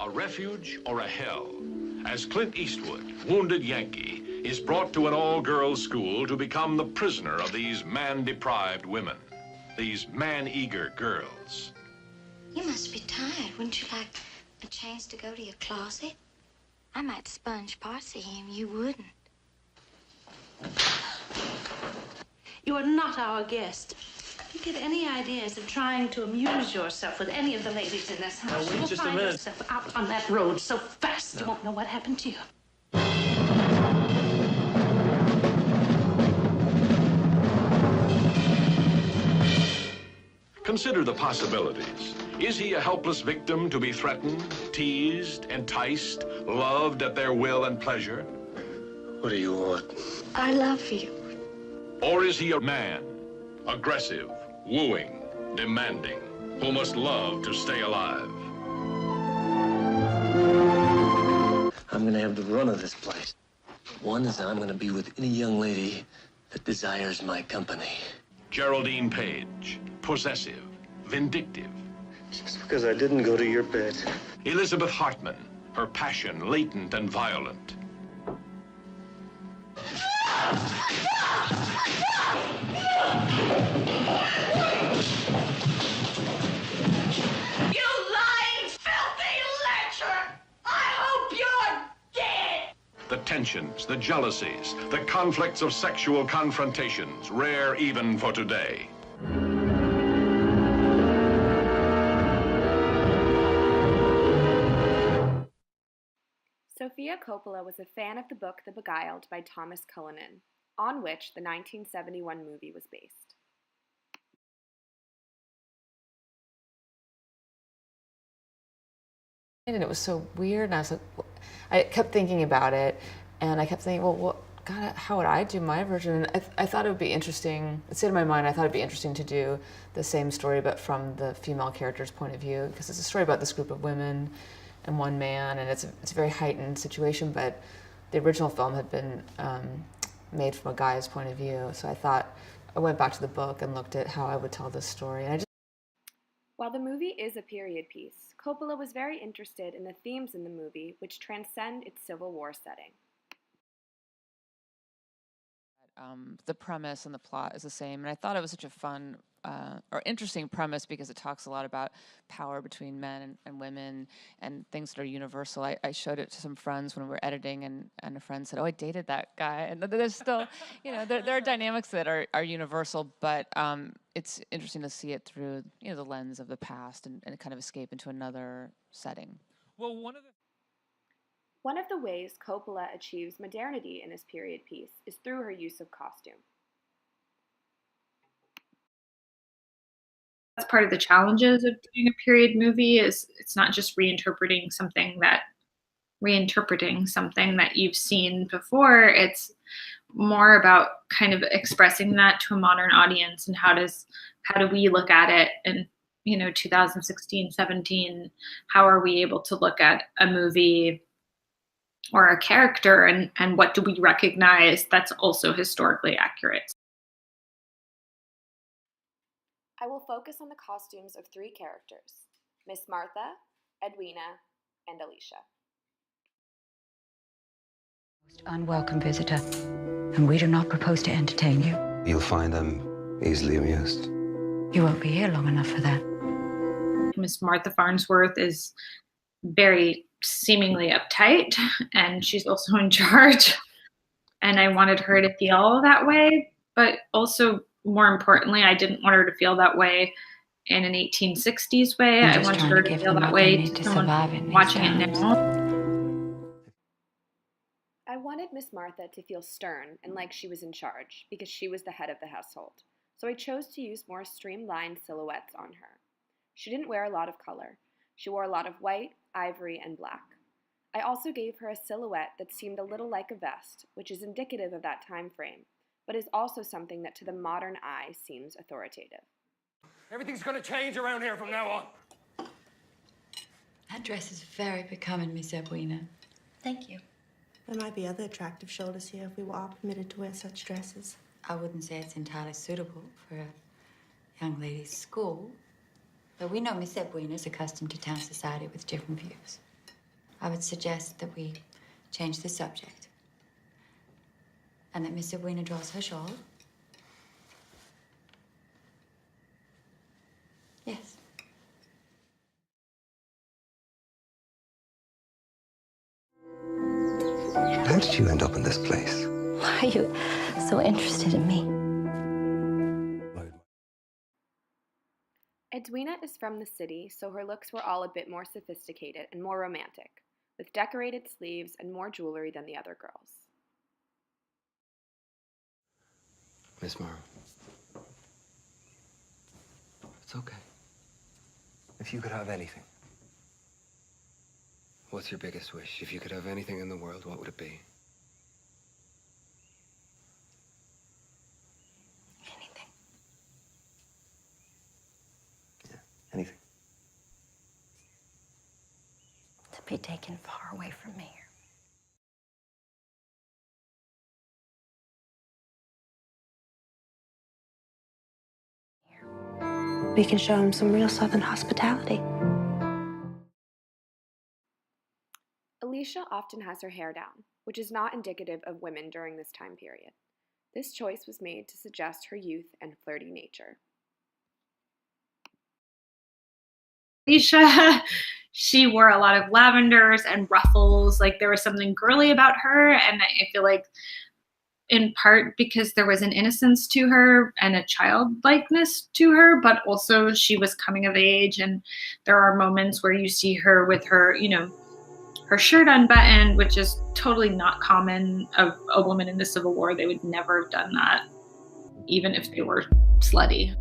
a refuge or a hell, as Clint Eastwood, wounded Yankee, is brought to an all-girls school to become the prisoner of these man-deprived women, these man-eager girls. You must be tired. Wouldn't you like a chance to go to your closet? I might sponge parts of him. You wouldn't. You are not our guest. If you get any ideas of trying to amuse yourself with any of the ladies in this house, wait you will just a find minute. yourself out on that road so fast you won't know what happened to you. Consider the possibilities. Is he a helpless victim to be threatened, teased, enticed, loved at their will and pleasure? What do you want? I love you. Or is he a man, aggressive, wooing, demanding, who must love to stay alive? I'm gonna have the run of this place. One is that I'm gonna be with any young lady that desires my company. Geraldine Page, possessive, vindictive. Just because I didn't go to your bed. Elizabeth Hartman, her passion latent and violent. You lying, filthy lecher! I hope you're dead! The tensions, the jealousies, the conflicts of sexual confrontations, rare even for today. Sofia Coppola was a fan of the book The Beguiled by Thomas Cullinan, on which the 1971 movie was based. And it was so weird, and I was like, I kept thinking about it, and I kept thinking, well, God, how would I do my version? And I thought it would be interesting. It stayed in my mind. I thought it'd be interesting to do the same story, but from the female character's point of view, because it's a story about this group of women and one man, and it's a very heightened situation. But the original film had been made from a guy's point of view, so I went back to the book and looked at how I would tell this story, and While the movie is a period piece, Coppola was very interested in the themes in the movie which transcend its Civil War setting. The premise and the plot is the same, and I thought it was such a fun or interesting premise because it talks a lot about power between men and women and things that are universal. I showed it to some friends when we were editing, and a friend said, "Oh, I dated that guy." And there's still, there are dynamics that are universal, but it's interesting to see it through the lens of the past and kind of escape into another setting. Well, one of the ways Coppola achieves modernity in this period piece is through her use of costume. That's part of the challenges of doing a period movie is it's not just reinterpreting something that you've seen before. It's more about kind of expressing that to a modern audience, and how do we look at it in 2016, 17, how are we able to look at a movie or a character, and what do we recognize that's also historically accurate? I will focus on the costumes of three characters: Miss Martha, Edwina, and Alicia. Most unwelcome visitor, and we do not propose to entertain you. You'll find them easily amused. You won't be here long enough for that. Miss Martha Farnsworth is very seemingly uptight, and she's also in charge. And I wanted her to feel that way, but also, more importantly, I didn't want her to feel that way in an 1860s way. I wanted her to feel that way to someone watching it now. I wanted Miss Martha to feel stern and like she was in charge, because she was the head of the household. So I chose to use more streamlined silhouettes on her. She didn't wear a lot of color. She wore a lot of white, ivory, and black. I also gave her a silhouette that seemed a little like a vest, which is indicative of that time frame, but is also something that to the modern eye seems authoritative. Everything's gonna change around here from now on. That dress is very becoming, Miss Edwina. Thank you. There might be other attractive shoulders here if we were all permitted to wear such dresses. I wouldn't say it's entirely suitable for a young ladies' school, but we know Miss Edwina's accustomed to town society with different views. I would suggest that we change the subject. And that Miss Edwina draws her shawl. Yes. How did you end up in this place? Why are you so interested in me? Edwina is from the city, so her looks were all a bit more sophisticated and more romantic, with decorated sleeves and more jewelry than the other girls. Miss Morrow. It's okay. If you could have anything, what's your biggest wish? If you could have anything in the world, what would it be? Anything. Yeah, anything. To be taken far away from me. We can show him some real Southern hospitality. Alicia often has her hair down, which is not indicative of women during this time period. This choice was made to suggest her youth and flirty nature. Alicia, she wore a lot of lavenders and ruffles. Like, there was something girly about her, and I feel like in part because there was an innocence to her and a childlikeness to her, but also she was coming of age, and there are moments where you see her with her, you know, her shirt unbuttoned, which is totally not common of a woman in the Civil War. They would never have done that, even if they were slutty.